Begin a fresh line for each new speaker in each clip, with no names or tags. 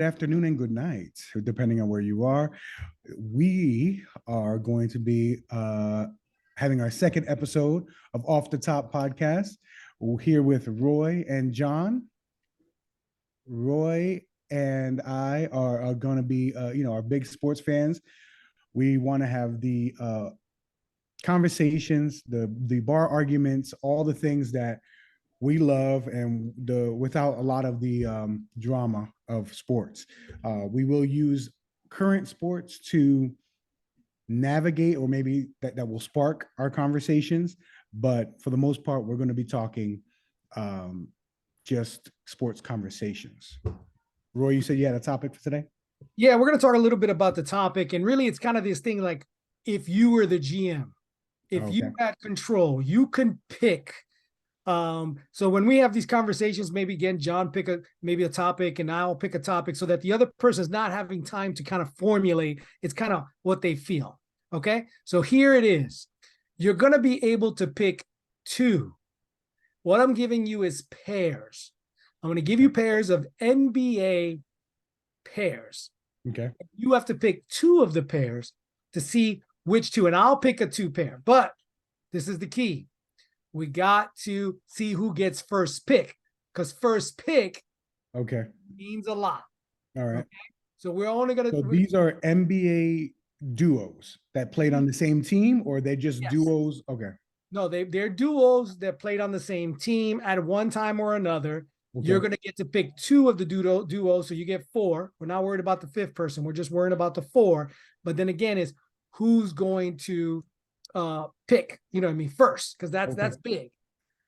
Good afternoon and good night, depending on where you are. We are going to be having our second episode of Off the Top podcast. We're here with Roy and John. Roy and I are going to be, our big sports fans. We want to have the conversations, the bar arguments, all the things that we love, and without a lot of the drama of sports. We will use current sports to navigate, or maybe that will spark our conversations. But for the most part, we're going to be talking just sports conversations. Roy, you said you had a topic for today?
Yeah, we're going to talk a little bit about the topic. And really, it's kind of this thing like, if you were the GM, if you had control, you can pick. So when we have these conversations, maybe again, John pick maybe a topic and I'll pick a topic so that the other person is not having time to kind of formulate. It's kind of what they feel. Okay. So here it is. You're going to be able to pick two. What I'm giving you is pairs. I'm going to give you pairs of NBA pairs.
Okay.
You have to pick two of the pairs to see which two, and I'll pick a two pair, but this is the key. We got to see who gets first pick, because first pick means a lot.
All right.
Okay? So we're only going to.
So these are NBA duos that played on the same team, or they're just duos? Okay.
No, they're duos that played on the same team at one time or another. Okay. You're going to get to pick two of the duos, so you get four. We're not worried about the fifth person. We're just worried about the four. But then again, is who's going to pick, first, because that's big.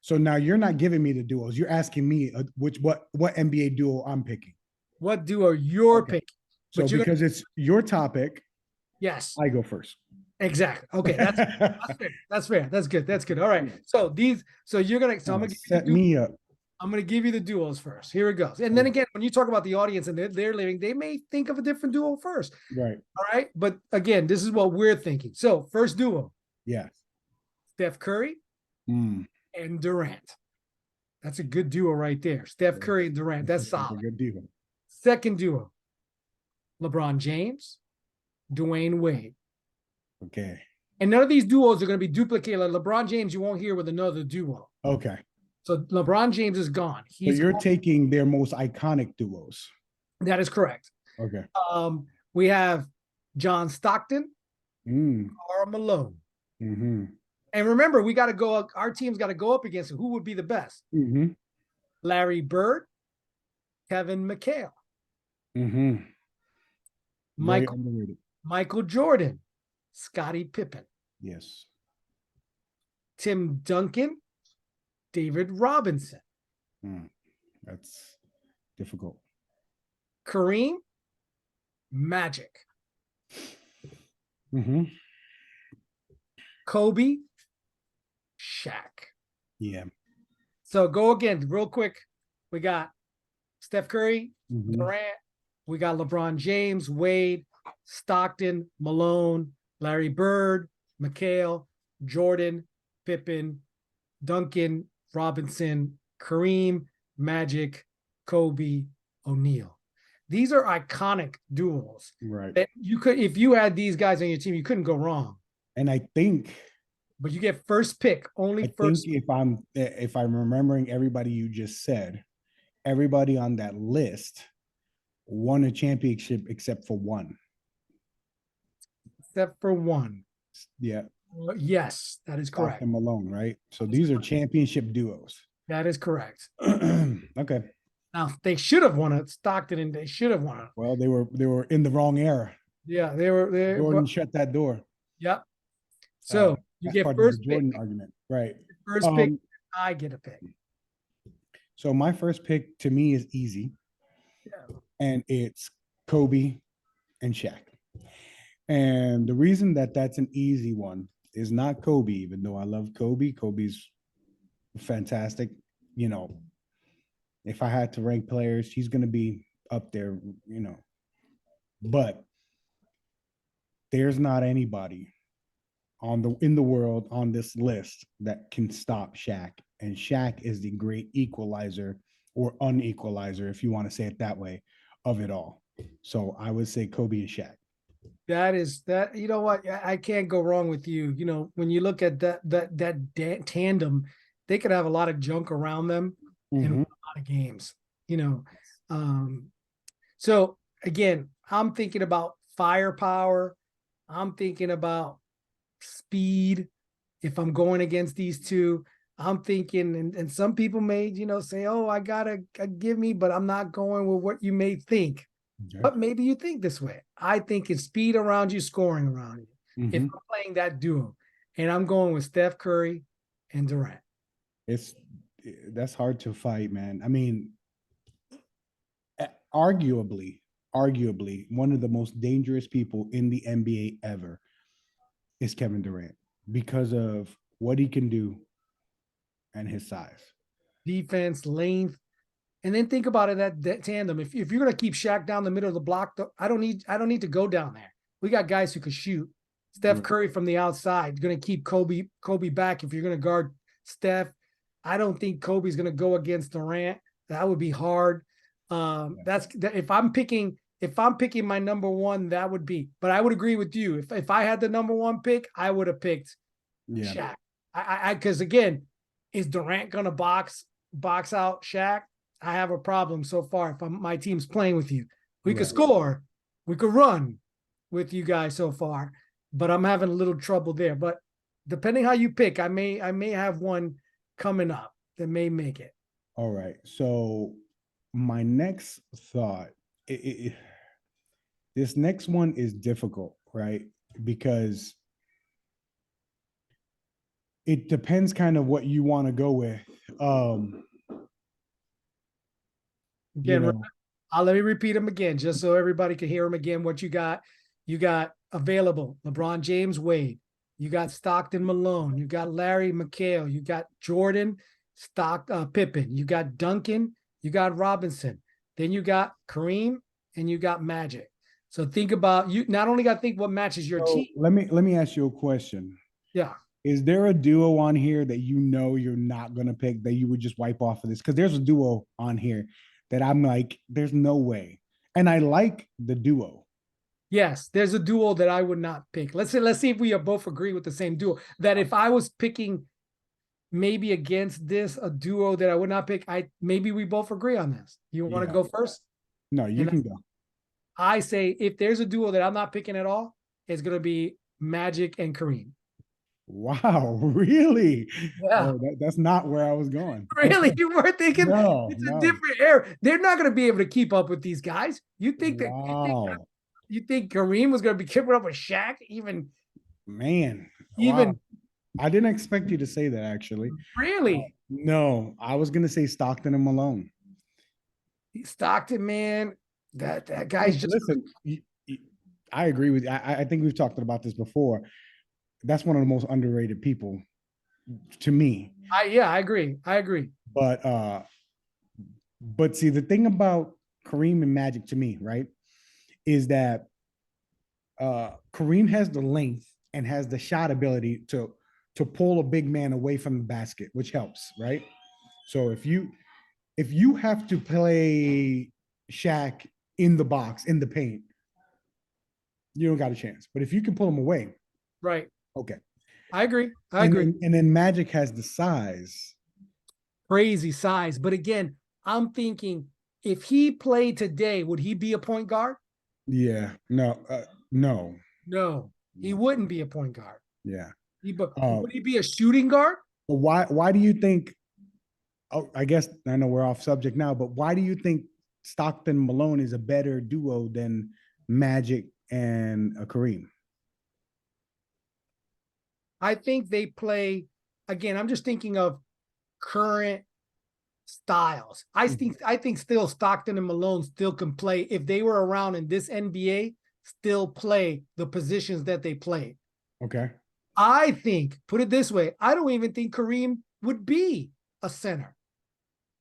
So now you're not giving me the duos. You're asking me what NBA duo I'm picking.
What duo you're picking?
So because it's your topic,
yes,
I go first.
Exactly. Okay, that's fair. That's fair. That's good. That's good. All right. So you're gonna. So I'm gonna
set me up.
I'm gonna give you the duos first. Here it goes. And then again, when you talk about the audience and they're living, they may think of a different duo first.
Right.
All right. But again, this is what we're thinking. So first duo.
Yeah.
Steph Curry and Durant. That's a good duo right there. Steph Curry and Durant. That's solid.
A good duo.
Second duo. LeBron James, Dwayne Wade.
Okay.
And none of these duos are going to be duplicated. Like LeBron James, you won't hear with another duo.
Okay.
So LeBron James is gone.
So you're taking their most iconic duos.
That is correct.
Okay.
We have John Stockton, Karl Malone.
Mm-hmm.
And remember, we got to go. Our team's got to go up against who would be the best.
Mm-hmm.
Larry Bird, Kevin McHale.
Mm-hmm.
Michael Jordan, Scottie Pippen.
Yes.
Tim Duncan, David Robinson.
That's difficult.
Kareem, Magic.
Mm-hmm.
Kobe, Shaq.
Yeah.
So go again, real quick. We got Steph Curry, Durant. We got LeBron James, Wade, Stockton, Malone, Larry Bird, McHale, Jordan, Pippen, Duncan, Robinson, Kareem, Magic, Kobe, O'Neal. These are iconic duels.
Right.
That you could, if you had these guys on your team, you couldn't go wrong.
And I think,
but you get first pick, only first.
If I'm remembering everybody you just said, everybody on that list won a championship except for one.
Except for one.
Yeah.
Yes, that is correct.
Stockton Malone, right? So these are championship duos.
That is correct.
Okay.
Now they should have won it, Stockton, and they should have won it.
Well, they were in the wrong era.
Yeah, they were there.
Jordan shut that door.
Yep. So you get first
Jordan
pick.
Argument, right?
First pick, I get a pick.
So my first pick to me is easy.
Yeah.
And it's Kobe and Shaq. And the reason that that's an easy one is not Kobe, even though I love Kobe. Kobe's fantastic. If I had to rank players, he's going to be up there, But there's not anybody in the world on this list that can stop Shaq. And Shaq is the great equalizer or unequalizer, if you want to say it that way, of it all. So I would say Kobe and Shaq.
That is that. You know what? I can't go wrong with you. You know, when you look at tandem, they could have a lot of junk around them and win
Mhm.
a lot of games. You know, um, so again, I'm thinking about firepower. I'm thinking about speed. If I'm going against these two, I'm thinking, and some people may, say, "Oh, I gotta give me," but I'm not going with what you may think.
Okay.
But maybe you think this way. I think it's speed around you, scoring around you. If
Mhm.
I'm playing that duo, and I'm going with Steph Curry and Durant.
It's that's hard to fight, man. I mean, arguably one of the most dangerous people in the NBA ever is Kevin Durant because of what he can do and his size.
Defense, length, and then think about it that tandem. If you're gonna keep Shaq down the middle of the block, I don't need to go down there. We got guys who could shoot. Steph
Right.
Curry from the outside, going to keep Kobe back. If you're going to guard Steph, I don't think Kobe's going to go against Durant. That would be hard. That's if I'm picking my number one, that would be. But I would agree with you. If I had the number one pick, I would have picked
Yeah.
Shaq. Because again, is Durant going to box out Shaq? I have a problem so far. If my team's playing with you, we could
Right.
score, we could run with you guys so far, but I'm having a little trouble there. But depending how you pick, I may have one coming up that may make it.
All right. So my next thought, this next one is difficult, right? Because it depends kind of what you want to go with. Um, you
Again,
know,
let me repeat them again, just so everybody can hear them again. What you got available: LeBron James, Wade. You got Stockton, Malone. You got Larry, McHale. You got Jordan, Pippen. You got Duncan. You got Robinson. Then you got Kareem, and you got Magic. So think about you. Not only got to think what matches your team.
so let me ask you a question.
Yeah.
Is there a duo on here that you know you're not gonna pick that you would just wipe off of this? Because there's a duo on here that I'm like, there's no way. And I like the duo.
Yes, there's a duo that I would not pick. Let's see if we both agree with the same duo. That if I was picking maybe against this a duo that I would not pick, maybe we both agree on this. You want to
Yeah.
go first?
No, you
And
can go.
I say if there's a duo that I'm not picking at all, it's gonna be Magic and Kareem.
Wow, really?
Yeah.
Oh, that's not where I was going.
Really?
Okay.
You were thinking
No,
it's a
no.
different era. They're not gonna be able to keep up with these guys.
Wow.
You think Kareem was gonna be keeping up with Shaq?
Man. Wow.
Even
I didn't expect you to say that actually.
really?
No, I was gonna say Stockton and Malone.
Stockton, man, that guy's
Hey,
just
listen, I agree with you. I think we've talked about this before. That's one of the most underrated people to me.
I agree. I agree.
But see, the thing about Kareem and Magic to me, right, is that Kareem has the length and has the shot ability to pull a big man away from the basket, which helps, right? So if you have to play Shaq in the box in the paint, you don't got a chance. But if you can pull him away,
Right.
okay.
I agree. I
And
agree.
then Magic has the size.
Crazy size. But again, I'm thinking if he played today, would he be a point guard?
Yeah, no, no,
No, he
no.
wouldn't be a point guard.
Yeah.
Would he be a shooting guard?
But why do you think? Oh, I guess I know we're off subject now, but why do you think Stockton Malone is a better duo than Magic and Kareem?
I think they play again. I'm just thinking of current styles. I think still Stockton and Malone still can play if they were around in this NBA, still play the positions that they played.
Okay.
I think, put it this way, I don't even think Kareem would be a center.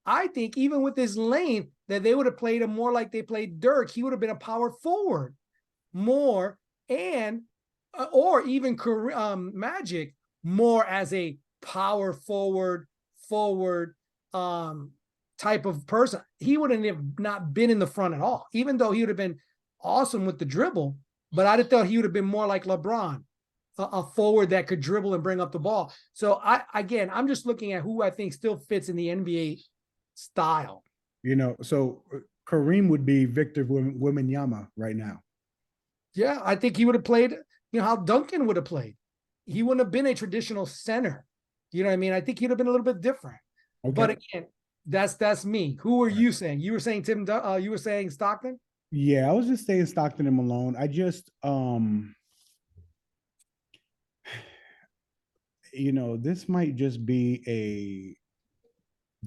I think even with his length, that they would have played him more like they played Dirk. He would have been a power forward more, and or even Magic more as a power forward type of person. He wouldn't have not been in the front at all, even though he would have been awesome with the dribble, but I'd have thought he would have been more like LeBron, a forward that could dribble and bring up the ball. So I'm just looking at who I think still fits in the NBA style.
So Kareem would be Victor Wembanyama right now.
Yeah, I think he would have played, how Duncan would have played. He wouldn't have been a traditional center. You know what I mean? I think he'd have been a little bit different. Okay. But again, that's me. Who were you saying? You were saying you were saying Stockton?
Yeah, I was just saying Stockton and Malone. I just this might just be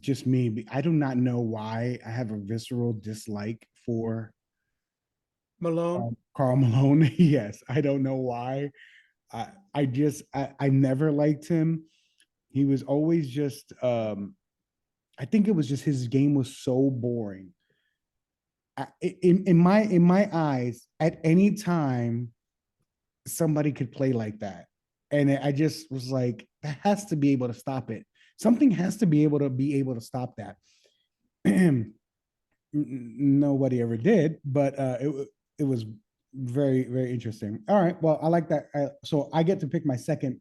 just me. I do not know why I have a visceral dislike for
Malone.
Karl Malone. Yes, I don't know why. I never liked him. He was always just I think it was just his game was so boring. In my eyes, at any time, somebody could play like that, and I just was like, that has to be able to stop it. Something has to be able to stop that. Nobody ever did, but it was very, very interesting. All right, well, I like that. So I get to pick my second.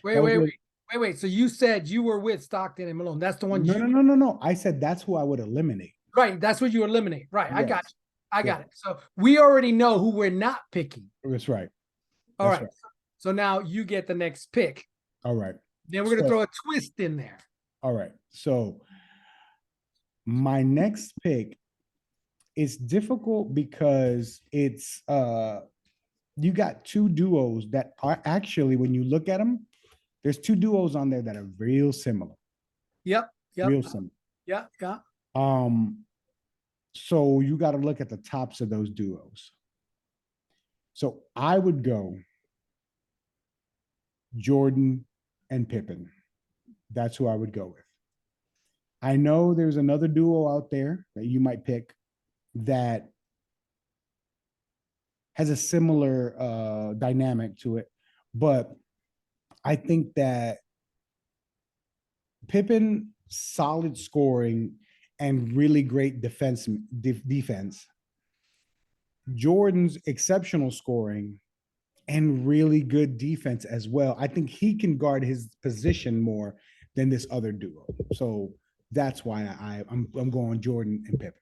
Wait. So you said you were with Stockton and Malone. That's the one.
No. I said that's who I would eliminate.
Right. That's what you eliminate. Right. Yes. I got it. So we already know who we're not picking.
That's right.
All right. So now you get the next pick.
All right.
Then we're going to throw a twist in there.
All right. So my next pick is difficult because it's you got two duos that are actually, when you look at them, there's two duos on there that are real similar.
Yep.
Real similar.
Yeah.
So you got to look at the tops of those duos. So I would go Jordan and Pippen. That's who I would go with. I know there's another duo out there that you might pick that has a similar dynamic to it, but I think that Pippen, solid scoring and really great defense. Jordan's exceptional scoring and really good defense as well. I think he can guard his position more than this other duo. So that's why I'm going Jordan and Pippen.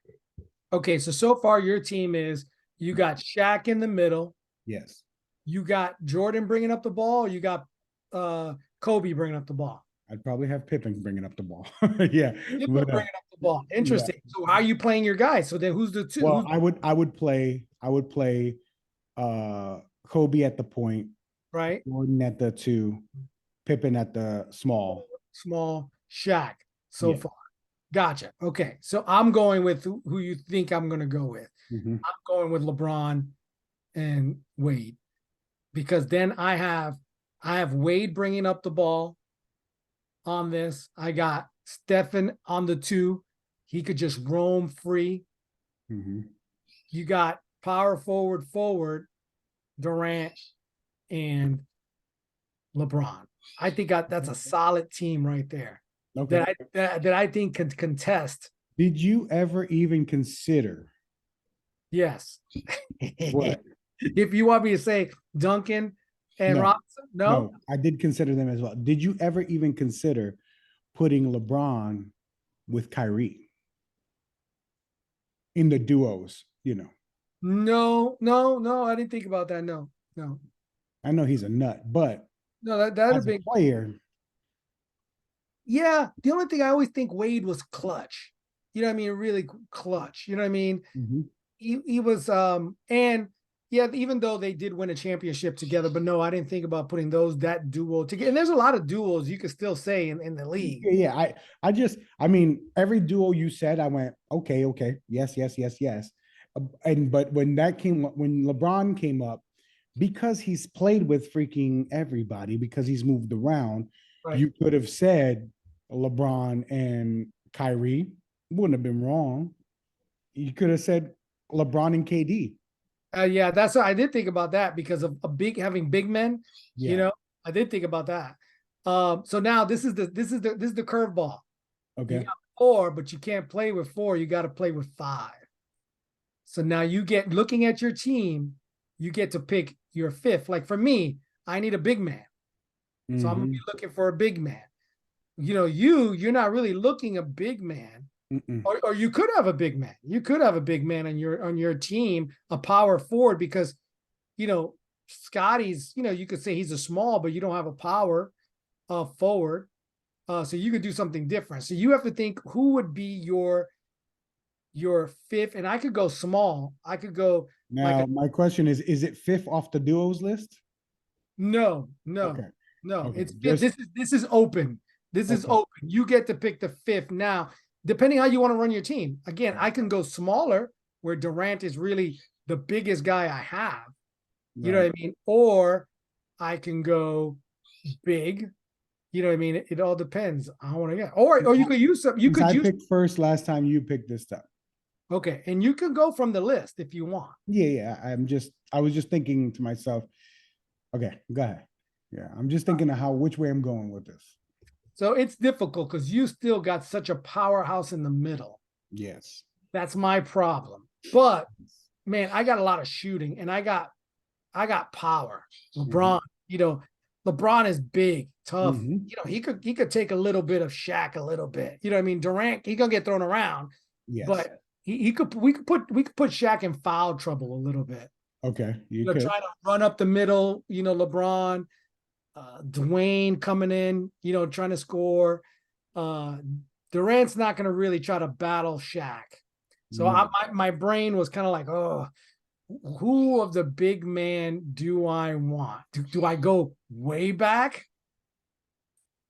Okay, so far your team is you got Shaq in the middle.
Yes.
You got Jordan bringing up the ball. You got Kobe bringing up the ball.
I'd probably have Pippen bringing up the ball. Yeah,
Pippen bringing up the ball. Interesting. Yeah. So how are you playing your guys? So then who's the two?
Well, I would play Kobe at the point,
right?
Jordan at the 2, Pippen at the small,
Shaq so far. Gotcha. Okay, so I'm going with who you think I'm going to go with.
Mm-hmm.
I'm going with LeBron and Wade, because then I have Wade bringing up the ball on this. I got Stephen on the 2. He could just roam free.
Mm-hmm. You
got power forward Durant and LeBron. I think that's a solid team right there. Okay. That I think can contest.
Did you ever even consider?
Yes.
What?
If you want me to say Duncan and Robinson? No,
I did consider them as well. Did you ever even consider putting LeBron with Kyrie in the duos?
No, I didn't think about that. No.
I know he's a nut, but
no, that's a big
player.
Yeah, the only thing I always think Wade was clutch. You know what I mean? Really clutch. You know what I mean?
Mm-hmm.
He was and yeah, even though they did win a championship together, but no, I didn't think about putting that duo together. And there's a lot of duos you could still say in the league.
Yeah. I mean, every duo you said, I went, okay. Yes. But when LeBron came up, because he's played with freaking everybody, because he's moved around, right. You could have said LeBron and Kyrie. Wouldn't have been wrong. You could have said LeBron and KD.
Yeah, that's what I did think about that, because of having big men. Yeah. I did think about that. So now this is the curveball.
Okay.
You got 4, but you can't play with 4. You got to play with 5. So now you get, looking at your team, you get to pick your fifth. Like for me, I need a big man. So I'm gonna be looking for a big man. You know, you're not really looking a big man, or you could have a big man. You could have a big man on your team, a power forward, because you know, Scotty's, you know, you could say he's a small, but you don't have a power forward. So you could do something different. So you have to think who would be your fifth, and I could go small. I could go
Now,
like
my question is it fifth off the duos list?
no.
Okay. Okay.
It's fifth.
Just
This is open. This is
okay.
open. You get to pick the fifth now, depending how you want to run your team. Again, I can go smaller, where Durant is really the biggest guy I have. You know what I mean? Or I can go big. You know what I mean? It all depends. I want to get, or you could use some. You
Since
could
I
use
picked first last time, you picked this time.
okay, and you can go from the list if you want.
Yeah. I was just thinking to myself, okay, go ahead. Yeah, I'm just thinking of which way I'm going with this.
So it's difficult because you still got such a powerhouse in the middle.
Yes.
That's my problem. But man, I got a lot of shooting, and I got power. LeBron, you know, LeBron is big, tough. You know, he could take a little bit of Shaq a little bit. You know what I mean? Durant, he gonna get thrown around.
Yes.
But we could put Shaq in foul trouble a little bit.
Okay.
You know, trying to run up the middle, you know, LeBron, Dwayne coming in, you know, trying to score. Durant's not going to really try to battle Shaq. So my brain was kind of like, oh, who of the big man do I want? Do I go way back?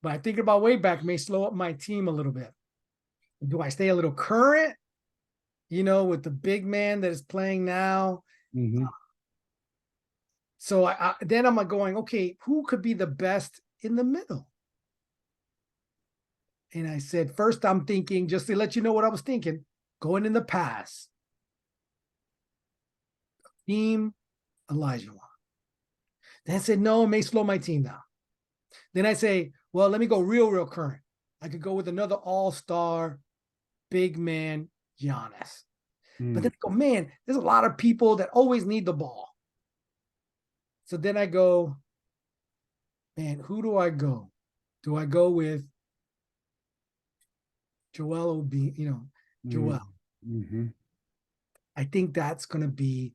But I think about way back may slow up my team a little bit. Do I stay a little current, you know, with the big man that is playing now? So then I'm going, okay, who could be the best in the middle? And I said, first I'm thinking, just to let you know what I was thinking, going in the past. Team Olajuwon. Then I said, no, it may slow my team down. Then I say, well, let me go real current. I could go with another all-star big man, Giannis. But then I go, man, there's a lot of people that always need the ball. So then I go, man, who do I go? Do I go with Joel Embiid, you know, Joel? I think that's going to be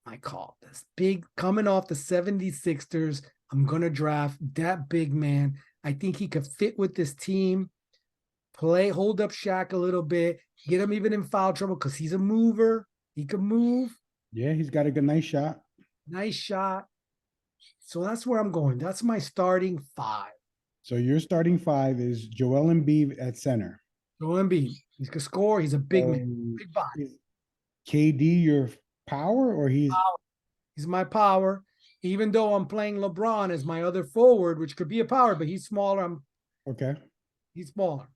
my call. This big, coming off the 76ers, I'm going to draft that big man. I think he could fit with this team, hold up Shaq a little bit, get him even in foul trouble because he's a mover. He can move.
Yeah, he's got a good, nice shot.
Nice shot. So that's where I'm going. That's my starting five.
So your starting five is Joel Embiid at center.
Joel Embiid. He can score. He's a big man, big body.
KD your power, or he's
my power. Even though I'm playing LeBron as my other forward, which could be a power, but he's smaller. He's smaller.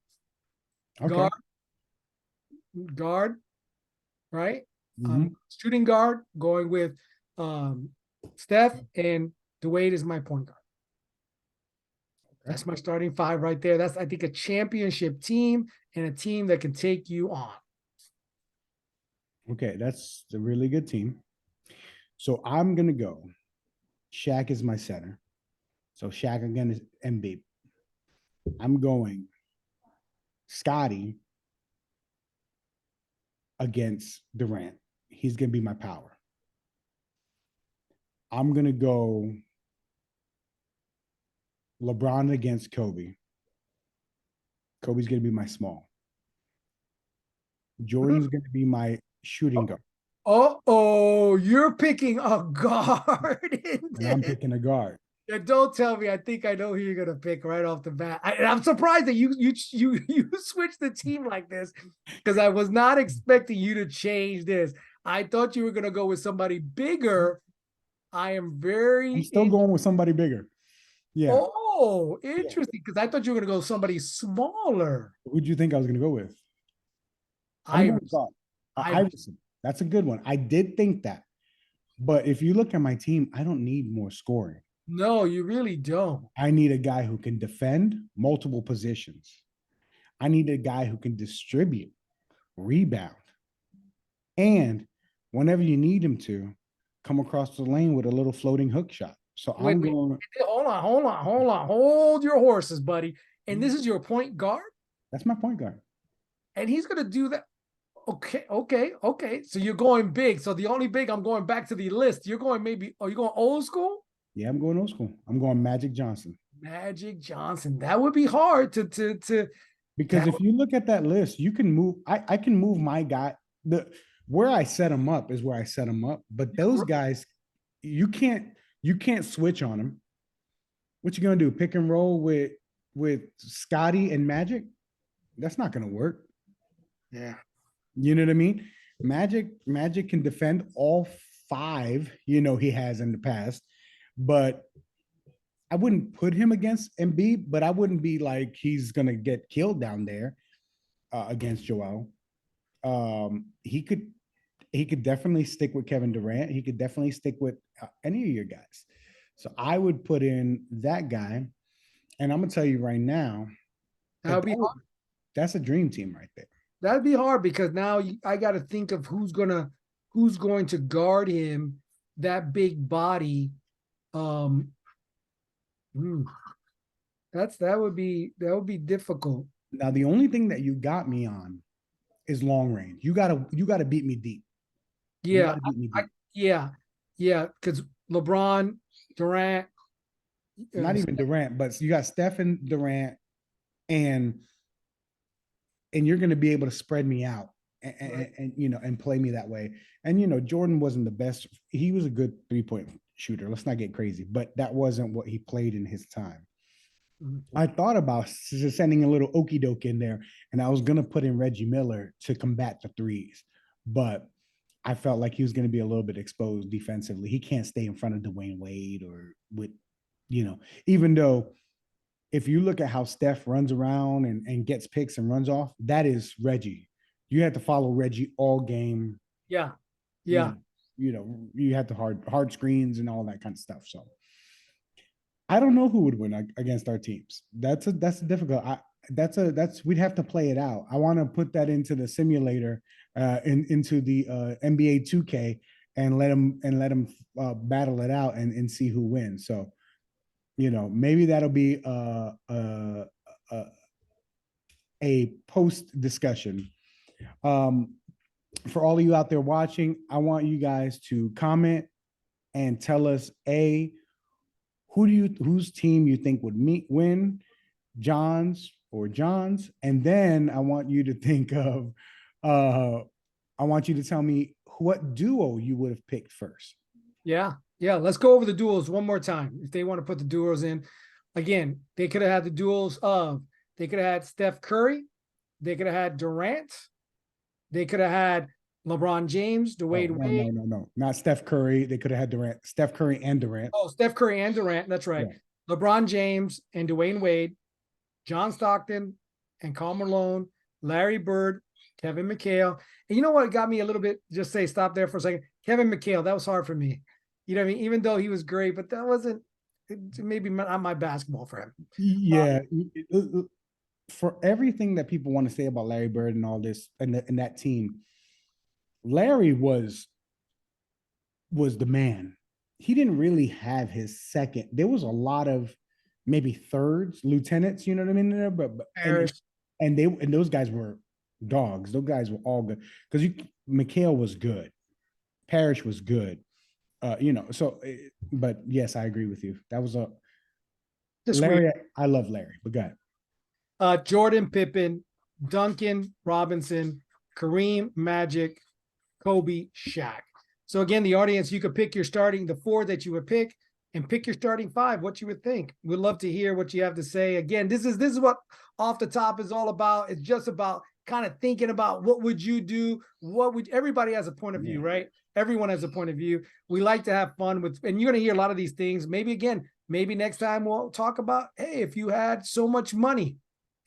Okay.
Guard, right? Shooting guard, going with Steph, and Dwayne is my point guard. That's my starting five right there. That's, I think, a championship team and a team that can take you on.
Okay, that's a really good team. So I'm going to go. Shaq is my center. So Shaq again is Embiid. I'm going Scotty against Durant. He's going to be my power. I'm going to go LeBron against Kobe. Kobe's going to be my small. Jordan's going to be my shooting guard.
Oh, you're picking a guard.
And I'm picking a guard.
Yeah, don't tell me. I think I know who you're gonna pick right off the bat. I'm surprised that you switched the team like this, because I was not expecting you to change this. I thought you were gonna go with somebody bigger. I'm
still going with somebody bigger. Yeah.
Oh, interesting. Because I thought you were gonna go somebody smaller.
Who'd you think I was gonna go with? Iverson. That's a good one. I did think that. But if you look at my team, I don't need more scoring.
No, you really don't.
I need a guy who can defend multiple positions. I need a guy who can distribute, rebound, and whenever you need him to, come across the lane with a little floating hook shot. So I'm
Wait,
going.
hold your horses, buddy. And this is your point guard,
That's my point guard.
and he's gonna do that. Okay. So you're going big. So the only big, I'm going back to the list. You're going maybe, are you going old school?
Yeah, I'm going old school. I'm going Magic Johnson.
Magic Johnson. That would be hard to
Because if you look at that list, you can move. I can move my guy. Where I set them up is where I set them up. But those guys, you can't switch on them. What you gonna do? Pick and roll with Scotty and Magic? That's not gonna work.
Yeah.
You know what I mean? Magic can defend all five, he has in the past, but I wouldn't put him against Embiid, but I wouldn't be like he's gonna get killed down there against Joel. He could definitely stick with Kevin Durant. He could definitely stick with any of your guys. So I would put in that guy, and I'm gonna tell you right now, that's a dream team right there.
That'd be hard because now I got to think of who's going to guard him, that big body. That would be difficult.
Now the only thing that you got me on is long range. You gotta beat me deep.
Yeah, yeah. Because LeBron, Durant,
not even Durant, but you got Steph and Durant, and you're going to be able to spread me out and play me that way. And Jordan wasn't the best. He was a good 3-point shooter. Let's not get crazy, but that wasn't what he played in his time. I thought about sending a little okey doke in there, and I was going to put in Reggie Miller to combat the threes, but I felt like he was going to be a little bit exposed defensively. He can't stay in front of Dwayne Wade or even though if you look at how Steph runs around and gets picks and runs off, that is Reggie. You have to follow Reggie all game.
Yeah.
You have to hard screens and all that kind of stuff. So I don't know who would win against our teams. That's difficult. We'd have to play it out. I want to put that into the simulator, into the NBA 2K, and let them battle it out and see who wins. So, maybe that'll be a post discussion. For all of you out there watching, I want you guys to comment and tell us whose team you think would win, John's or John's, and then I want you to think of I want you to tell me what duo you would have picked first.
Yeah. Let's go over the duels one more time. If they want to put the duels in, again, they could have had the duels of, they could have had Steph Curry, they could have had Durant, they could have had LeBron James, Dwayne Wade.
No, not Steph Curry. They could have had Durant, Steph Curry and Durant.
Oh, Steph Curry and Durant. That's right. Yeah. LeBron James and Dwayne Wade, John Stockton and Karl Malone, Larry Bird, Kevin McHale. And you know what got me a little bit, just say stop there for a second. Kevin McHale, that was hard for me. You know what I mean? Even though he was great, but that wasn't maybe not my basketball for him.
Yeah. For everything that people want to say about Larry Bird and all this and that team, Larry was the man. He didn't really have his second. There was a lot of maybe thirds, lieutenants, you know what I mean? There, but and those guys were dogs. Those guys were all good because McHale was good, Parrish was good, So, but yes, I agree with you. That was Larry. Weird. I love Larry, but go ahead.
Jordan, Pippen, Duncan, Robinson, Kareem, Magic, Kobe, Shaq. So again, the audience, you could pick the 4 that you would pick and pick your starting 5, what you would think. We'd love to hear what you have to say. Again, this is what Off the Top is all about. It's just about kind of thinking about what would you do? Everybody has a point of view, right? Everyone has a point of view. We like to have fun and you're going to hear a lot of these things. Maybe next time we'll talk about, hey, if you had so much money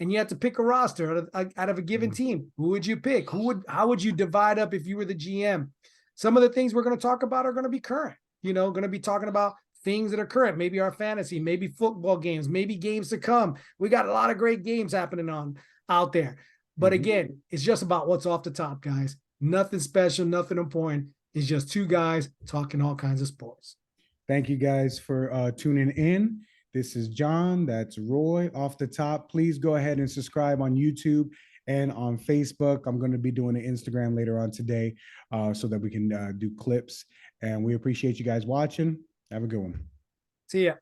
and you had to pick a roster out of a given team, who would you pick? How would you divide up if you were the GM? Some of the things we're going to talk about are going to be current, going to be talking about things that are current, maybe our fantasy, maybe football games, maybe games to come. We got a lot of great games happening out there. But again, it's just about what's off the top, guys. Nothing special, nothing important. is just two guys talking all kinds of sports.
Thank you guys for tuning in. This is John. That's Roy off the top. Please go ahead and subscribe on YouTube and on Facebook. I'm going to be doing an Instagram later on today so that we can do clips. And we appreciate you guys watching. Have a good one.
See ya.